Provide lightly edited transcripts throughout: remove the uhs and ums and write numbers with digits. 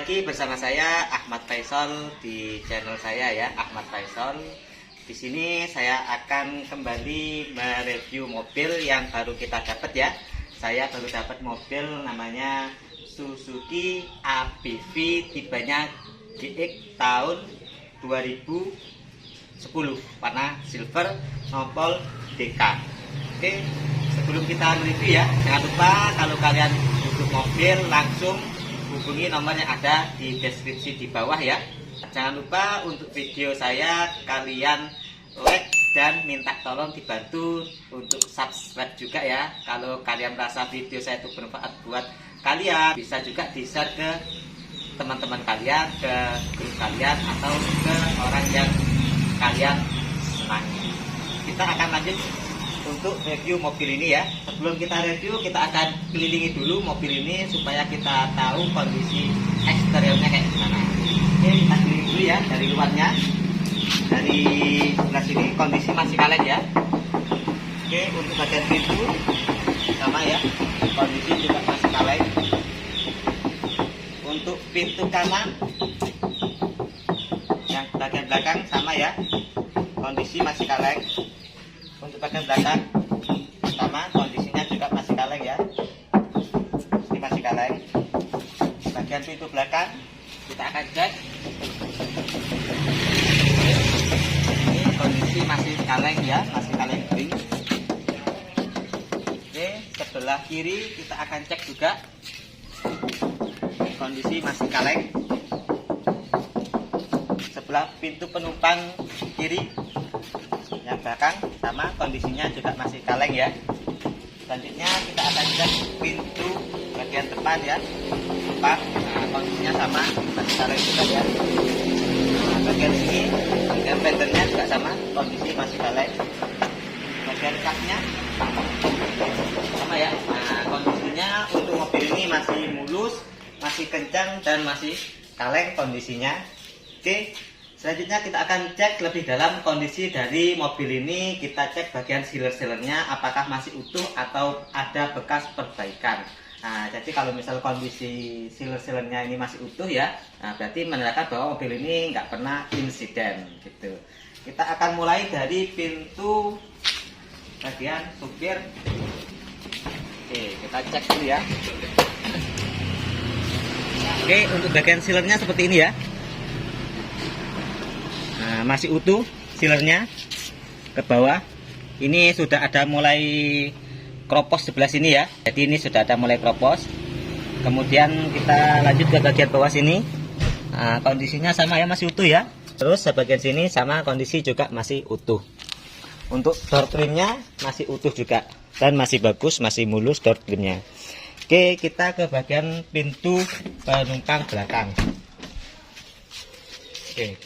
lagi bersama saya Ahmad Faisal di channel saya ya, Ahmad Faisal. Di sini saya akan kembali mereview mobil yang baru kita dapat ya. Saya baru dapat mobil namanya Suzuki ABV, tipenya GX tahun 2010, warna silver, nopol DK. Oke, sebelum kita review ya, jangan lupa kalau kalian butuh mobil langsung hubungi nomor yang ada di deskripsi di bawah ya. Jangan lupa untuk video saya kalian like dan minta tolong dibantu untuk subscribe juga ya. Kalau kalian merasa video saya itu bermanfaat buat kalian, bisa juga di-share ke teman-teman kalian, ke grup kalian, atau ke orang yang kalian senangi. Kita akan lanjut untuk review mobil ini ya. Sebelum kita review, kita akan kelilingi dulu mobil ini supaya kita tahu kondisi eksteriornya kayak gimana. Oke, kita keliling dulu ya dari luarnya. Dari sebelah sini kondisi masih kaleng ya. Oke, untuk bagian pintu sama ya, kondisi juga masih kaleng. Untuk pintu kanan yang bagian belakang sama ya, kondisi masih kaleng. Untuk bagian belakang sama, kondisinya juga masih kaleng ya. Ini masih kaleng. Bagian pintu belakang kita akan cek. Ini kondisi masih kaleng ya, masih kaleng kering. Oke, sebelah kiri kita akan cek juga. Kondisi masih kaleng. Sebelah pintu penumpang kiri yang belakang sama, kondisinya juga masih kaleng ya. Selanjutnya kita akan cek pintu bagian depan ya, depan. Nah, kondisinya sama, masih kaleng juga ya. Nah, bagian sini, bagian fendernya juga sama, kondisi masih kaleng. Bagian kasnya sama ya. Nah, kondisinya untuk mobil ini masih mulus, masih kencang, dan masih kaleng kondisinya. Oke, selanjutnya kita akan cek lebih dalam kondisi dari mobil ini. Kita cek bagian sealer-sealernya apakah masih utuh atau ada bekas perbaikan. Nah, jadi kalau misal kondisi sealer-sealernya ini masih utuh ya, nah berarti menandakan bahwa mobil ini nggak pernah insiden gitu. Kita akan mulai dari pintu bagian supir. Oke, kita cek dulu ya. Oke, untuk bagian sealernya seperti ini ya. Nah, masih utuh sealernya ke bawah. Ini sudah ada mulai kropos sebelah sini ya. Jadi ini sudah ada mulai kropos. Kemudian kita lanjut ke bagian bawah sini. Nah, kondisinya sama ya, masih utuh ya. Terus sebagian sini sama, kondisi juga masih utuh. Untuk door trimnya masih utuh juga dan masih bagus, masih mulus door trimnya. Oke, kita ke bagian pintu penumpang belakang. Oke.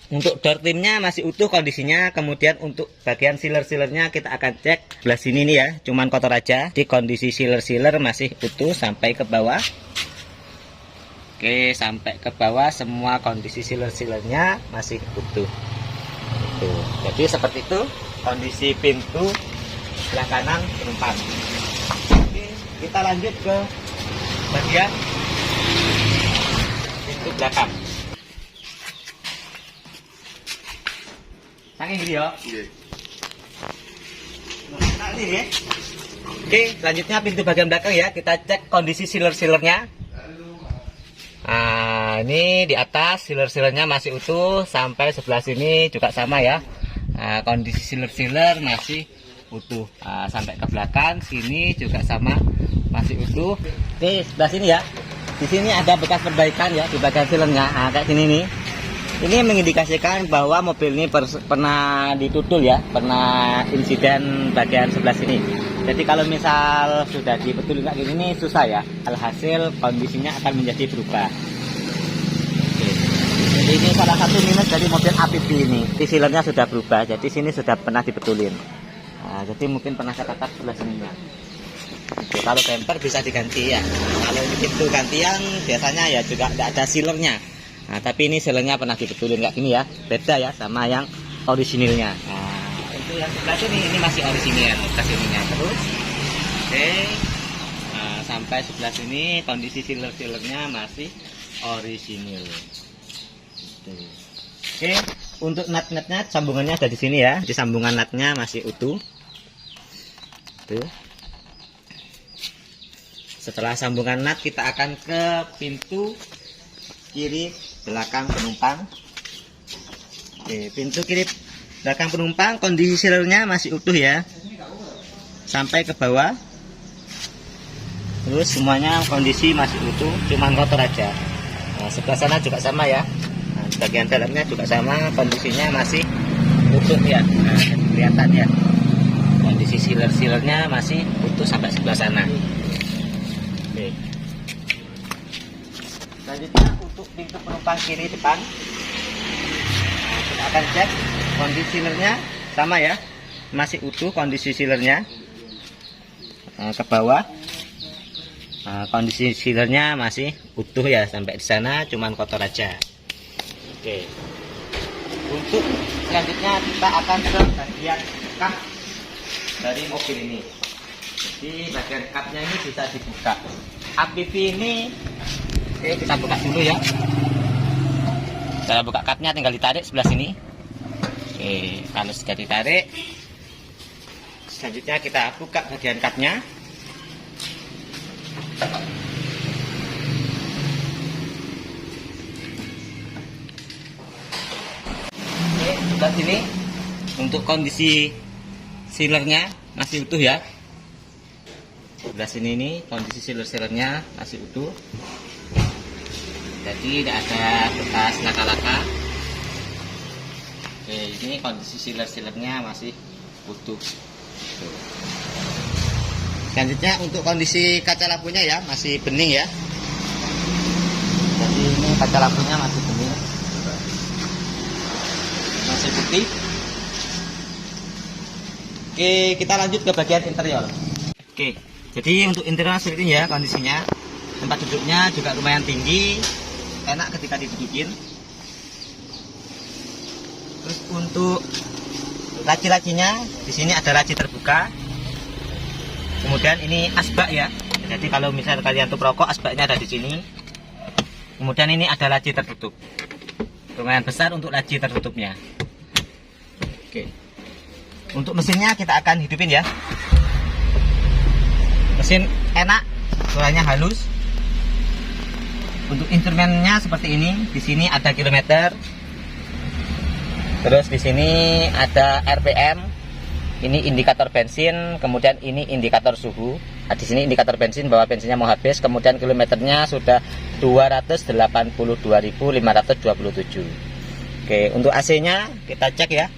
Untuk door trimnya masih utuh kondisinya. Kemudian untuk bagian sealer-sealernya kita akan cek sebelah sini nih ya, cuman kotor aja. Di kondisi sealer-sealer masih utuh sampai ke bawah. Oke, sampai ke bawah semua kondisi sealer-sealernya masih utuh. Tuh, jadi seperti itu kondisi pintu sebelah kanan penumpang. Oke, kita lanjut ke bagian pintu belakang. Saking gini ya. Nah, ini ya. Oke, selanjutnya pintu bagian belakang ya. Kita cek kondisi sealer-sealernya. Nah, ini di atas sealer-sealernya masih utuh, sampai sebelah sini juga sama ya. Nah, kondisi sealer-sealer masih utuh. Nah, sampai ke belakang sini juga sama, masih utuh. Oke, sebelah sini ya. Di sini ada bekas perbaikan ya di bagian sealernya. Nah, kayak sini nih. Ini mengindikasikan bahwa mobil ini pernah ditutul ya, pernah insiden bagian sebelah sini. Jadi kalau misal sudah dibetulin kayak gini nih susah ya, alhasil kondisinya akan menjadi berubah. Oke. Jadi ini salah satu minus dari mobil ABV ini, sealernya sudah berubah, jadi sini sudah pernah dibetulin. Nah, jadi mungkin pernah ketatap sebelah sininya. Oke, kalau bumper bisa diganti ya. Kalau itu gantian biasanya ya juga tidak ada sealernya. Nah, tapi ini sealernya pernah dibetulin kayak gini ya, beda ya sama yang orisinilnya. Nah, itu yang sebelah sini ini masih orisinil kesininya terus. Oke, nah, sampai sebelah sini kondisi sealer-sealernya masih orisinil. Oke, untuk nut-nutnya sambungannya ada di sini ya. Di sambungan nutnya masih utuh. Tuh. Setelah sambungan nut kita akan ke pintu kiri belakang penumpang. Oke, pintu kiri belakang penumpang kondisi sealernya masih utuh ya. Sampai ke bawah. Terus semuanya kondisi masih utuh, cuman kotor aja. Nah, sebelah sana juga sama ya. Nah, bagian dalamnya juga sama, kondisinya masih utuh ya. Nah, kelihatan ya. Kondisi sealer-sealernya masih utuh sampai sebelah sana. Oke. Selanjutnya untuk pintu penumpang kiri depan. Nah, kita akan cek kondisi sealernya sama ya. Masih utuh kondisi sealernya. Nah, ke bawah. Nah, kondisi sealernya masih utuh ya, sampai di sana cuman kotor aja. Oke. Untuk selanjutnya kita akan ke bagian kap dari mobil ini. Jadi bagian kapnya ini bisa dibuka. APV ini, oke, kita buka dulu ya. Cara buka kapnya tinggal ditarik sebelah sini. Oke, kalau sudah ditarik, selanjutnya kita buka bagian kapnya. Oke, sebelah sini untuk kondisi sealernya masih utuh ya. Sebelah sini ini kondisi sealernya masih utuh. Jadi tidak ada bekas laka-laka. Oke, ini kondisi sealernya masih utuh. Tuh. Selanjutnya untuk kondisi kaca lampunya ya masih bening ya. Jadi ini kaca lampunya masih bening, masih putih. Oke, kita lanjut ke bagian interior. Oke, jadi untuk interior seperti ini ya kondisinya. Tempat duduknya juga lumayan tinggi, enak ketika didudukin. Terus untuk laci-lacinya di sini ada laci terbuka. Kemudian ini asbak ya. Jadi kalau misalnya kalian tuh rokok, asbaknya ada di sini. Kemudian ini ada laci tertutup. Lumayan besar untuk laci tertutupnya. Oke. Untuk mesinnya kita akan hidupin ya. Mesin enak, suaranya halus. Untuk instrumennya seperti ini. Di sini ada kilometer. Terus di sini ada RPM. Ini indikator bensin, kemudian ini indikator suhu. Nah, di sini indikator bensin bahwa bensinnya mau habis, kemudian kilometernya sudah 282.527. Oke, untuk AC-nya kita cek ya.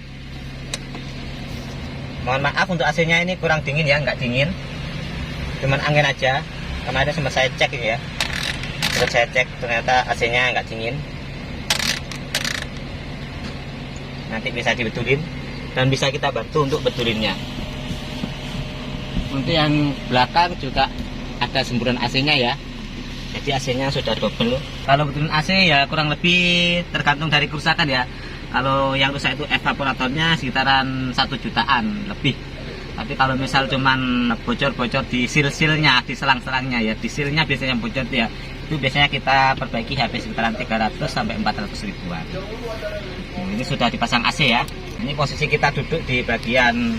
Mohon maaf untuk AC-nya ini kurang dingin ya, nggak dingin. Cuman angin aja. Kemarin sempat saya cek ini ya. Terus saya cek ternyata AC-nya nggak dingin. Nanti bisa dibetulin. Dan bisa kita bantu untuk betulinnya. Untuk yang belakang juga ada semburan AC-nya ya. Jadi AC-nya sudah double. Kalau betulin AC ya kurang lebih tergantung dari kerusakan ya. Kalau yang rusak itu evaporatornya sekitaran 1 jutaan lebih. Tapi kalau misal cuman bocor-bocor di seal-sealnya, di selang-selangnya ya, di sealnya biasanya yang bocor ya, itu biasanya kita perbaiki habis sekitaran 300 sampai 400 ribuan. Ini sudah dipasang AC ya. Ini posisi kita duduk di bagian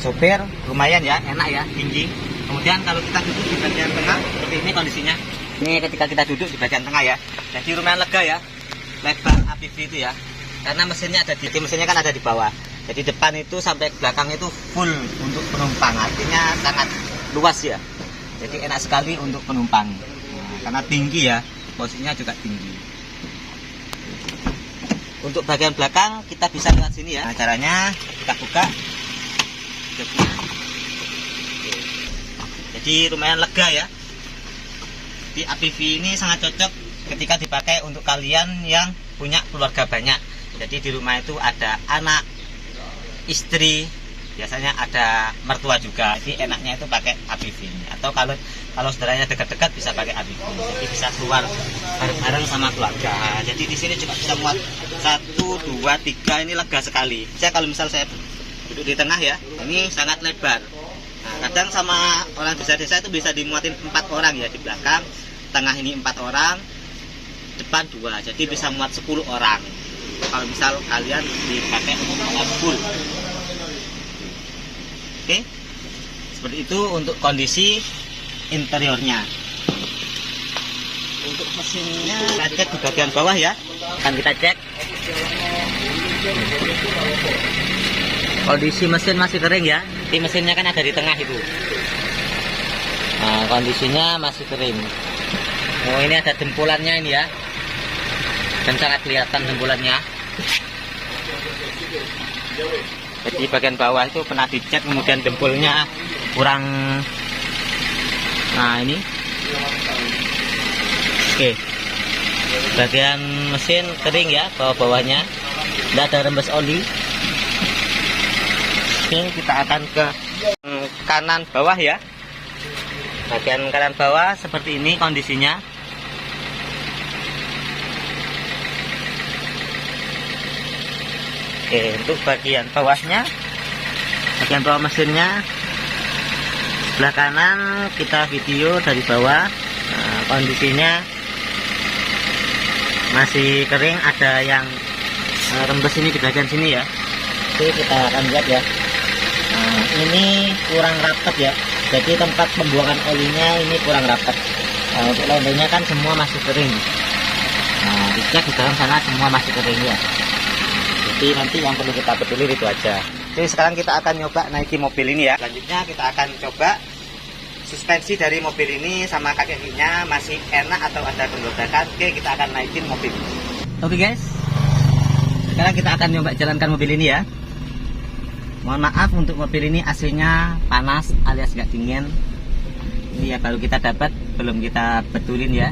sopir, lumayan ya, enak ya, tinggi. Kemudian kalau kita duduk di bagian tengah, seperti ini kondisinya. Ini ketika kita duduk di bagian tengah ya, jadi lumayan lega ya, lebar APV itu ya. Karena mesinnya ada di, mesinnya kan ada di bawah. Jadi depan itu sampai belakang itu full untuk penumpang, artinya sangat luas ya. Jadi enak sekali untuk penumpang. Nah, karena tinggi ya, posisinya juga tinggi. Untuk bagian belakang kita bisa lihat sini ya. Nah, caranya kita buka. Jadi lumayan lega ya. Di APV ini sangat cocok ketika dipakai untuk kalian yang punya keluarga banyak. Jadi di rumah itu ada anak, istri, biasanya ada mertua juga. Jadi enaknya itu pakai APV ini. Atau kalau saudaranya dekat-dekat bisa pakai APV. Jadi bisa keluar bareng-bareng sama keluarga. Jadi di sini juga bisa muat 1, 2, 3, ini lega sekali. Saya kalau misal saya duduk di tengah ya, ini sangat lebar. Nah, kadang sama orang desa-desa itu bisa dimuatin 4 orang ya di belakang, tengah ini 4 orang, depan 2, jadi bisa muat 10 orang. Kalau misal kalian dipakai untuk full. Oke, seperti itu untuk kondisi interiornya. Untuk mesinnya kita cek di bagian bawah ya, akan kita cek. Kondisi mesin masih kering ya. Di mesinnya kan ada di tengah itu. Nah, kondisinya masih kering. Oh, ini ada dempulannya ini ya. Dan sangat kelihatan dempulannya. Jadi bagian bawah itu pernah dicek, kemudian dempulnya kurang. Nah, ini. Oke. Bagian mesin kering ya, bawah-bawahnya. Tidak ada rembes oli. Oke, kita akan ke kanan bawah ya. Bagian kanan bawah seperti ini kondisinya. Oke, untuk bagian bawahnya, bagian bawah mesinnya sebelah kanan kita video dari bawah. Nah, kondisinya masih kering, ada yang rembes ini di bagian sini ya. Oke, kita akan lihat ya. Nah, ini kurang rapat ya, jadi tempat pembuangan olinya ini kurang rapat. Nah, untuk londonnya kan semua masih kering. Nah, dicek di dalam sana semua masih kering ya. Jadi nanti yang perlu kita peduli itu aja. Jadi sekarang kita akan nyoba naiki mobil ini ya. Selanjutnya kita akan coba suspensi dari mobil ini sama kaki-kakinya masih enak atau ada kegodakan. Oke, kita akan naikin mobil. Oke guys, sekarang kita akan nyoba jalankan mobil ini ya. Mohon maaf untuk mobil ini AC-nya panas alias nggak dingin. Ini ya baru kita dapat, belum kita betulin ya.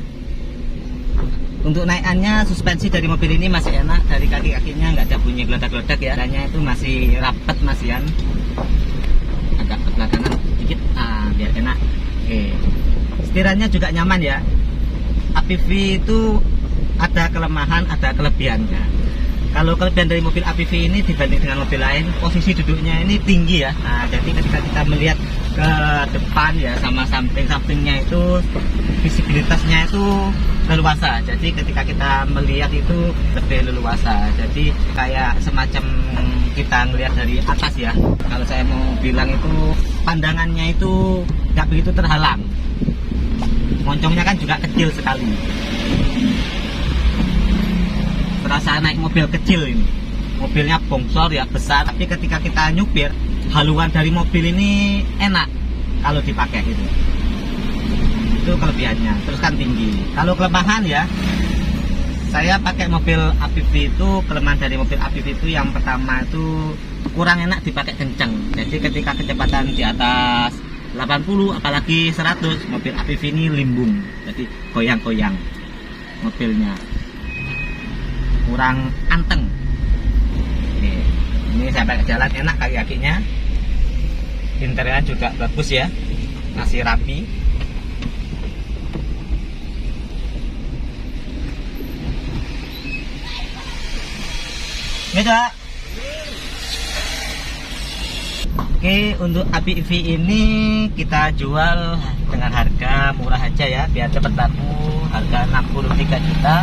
Untuk naikannya suspensi dari mobil ini masih enak, dari kaki-kakinya nggak ada bunyi geledak-geledak ya. Adanya itu masih rapat masihan. Agak ke belakangan sedikit, biar enak. Oke. Setirannya juga nyaman ya. APV itu ada kelemahan, ada kelebihannya. Kalau kelebihan dari mobil APV ini dibanding dengan mobil lain, posisi duduknya ini tinggi ya. Nah, jadi ketika kita melihat ke depan ya sama samping-sampingnya itu visibilitasnya itu leluasa. Jadi ketika kita melihat itu lebih leluasa. Jadi kayak semacam kita melihat dari atas ya. Kalau saya mau bilang itu pandangannya itu nggak begitu terhalang. Moncongnya kan juga kecil sekali. Berasa naik mobil kecil ini. Mobilnya bongsor ya, besar, tapi ketika kita nyupir, haluan dari mobil ini enak kalau dipakai itu. Itu kelebihannya. Terus kan tinggi. Kalau kelemahan ya, saya pakai mobil APV itu, kelemahan dari mobil APV itu yang pertama itu kurang enak dipakai kenceng. Jadi ketika kecepatan di atas 80 apalagi 100, mobil APV ini limbung. Jadi goyang-goyang mobilnya. Kurang anteng. Oke, ini saya pakai jalan enak, kaki-kakinya. Interiornya juga bagus ya, masih rapi. Beda. Oke, untuk APV ini kita jual dengan harga murah aja ya, biar cepat laku. Harga 63 juta.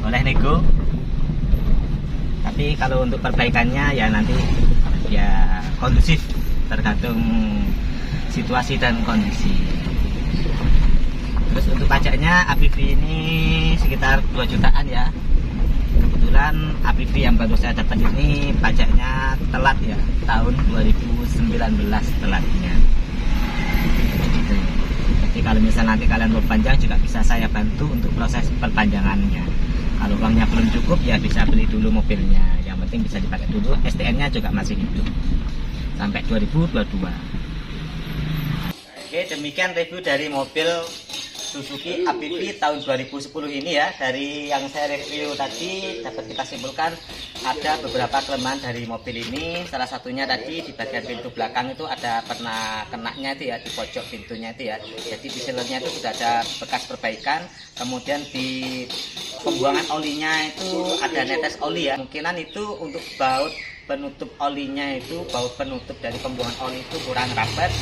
Boleh nego. Tapi kalau untuk perbaikannya ya nanti ya kondusif, tergantung situasi dan kondisi. Terus untuk pajaknya APV ini sekitar 2 jutaan ya. Kebetulan APV yang baru saya dapat ini pajaknya telat ya, tahun 2019 telatnya. Jadi kalau misalnya nanti kalian mau panjang juga bisa saya bantu untuk proses perpanjangannya. Kalau uangnya belum cukup ya bisa beli dulu mobilnya. Yang penting bisa dipakai dulu. STN-nya juga masih hidup sampai 2022. Oke, demikian review dari mobil Suzuki APV tahun 2010 ini ya. Dari yang saya review tadi dapat kita simpulkan ada beberapa kelemahan dari mobil ini. Salah satunya tadi di bagian pintu belakang itu ada pernah kenaknya itu ya, di pojok pintunya itu ya. Jadi di sealernya itu sudah ada bekas perbaikan. Kemudian di pembuangan olinya itu ada netes oli ya. Kemungkinan itu untuk baut penutup olinya itu, baut penutup dari pembuangan oli itu kurang rapat.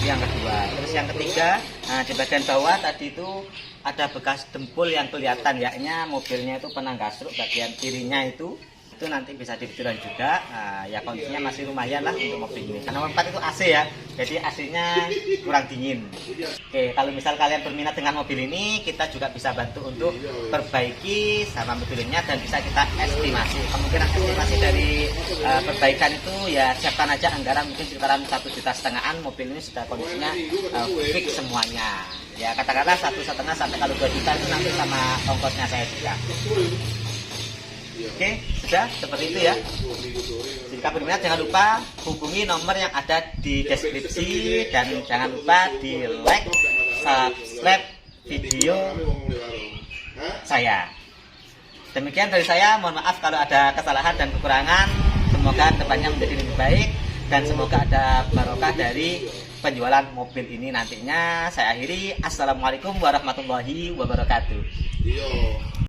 Yang kedua, terus yang ketiga, nah, di bagian bawah tadi itu ada bekas dempul yang kelihatan, yaknya mobilnya itu pernah gasruk bagian kirinya itu nanti bisa dibetulkan juga. Nah, ya kondisinya masih lumayan lah untuk mobil ini. Karena 4 itu AC ya, jadi AC-nya kurang dingin. Oke, kalau misal kalian berminat dengan mobil ini, kita juga bisa bantu untuk perbaiki sama mobilnya dan bisa kita estimasi. Kemungkinan estimasi dari perbaikan itu ya siapkan aja anggaran mungkin sekitaran 1,5 jutaan. Mobil ini sudah kondisinya fix semuanya. Ya katakanlah 1,5 sampai kalau 2 juta itu nanti sama ongkosnya saya juga. Oke, sudah seperti itu ya. Jika berminat jangan lupa hubungi nomor yang ada di deskripsi dan jangan lupa di like, subscribe video saya. Demikian dari saya, mohon maaf kalau ada kesalahan dan kekurangan. Semoga depannya menjadi lebih baik dan semoga ada barokah dari penjualan mobil ini nantinya. Saya akhiri. Assalamualaikum warahmatullahi wabarakatuh.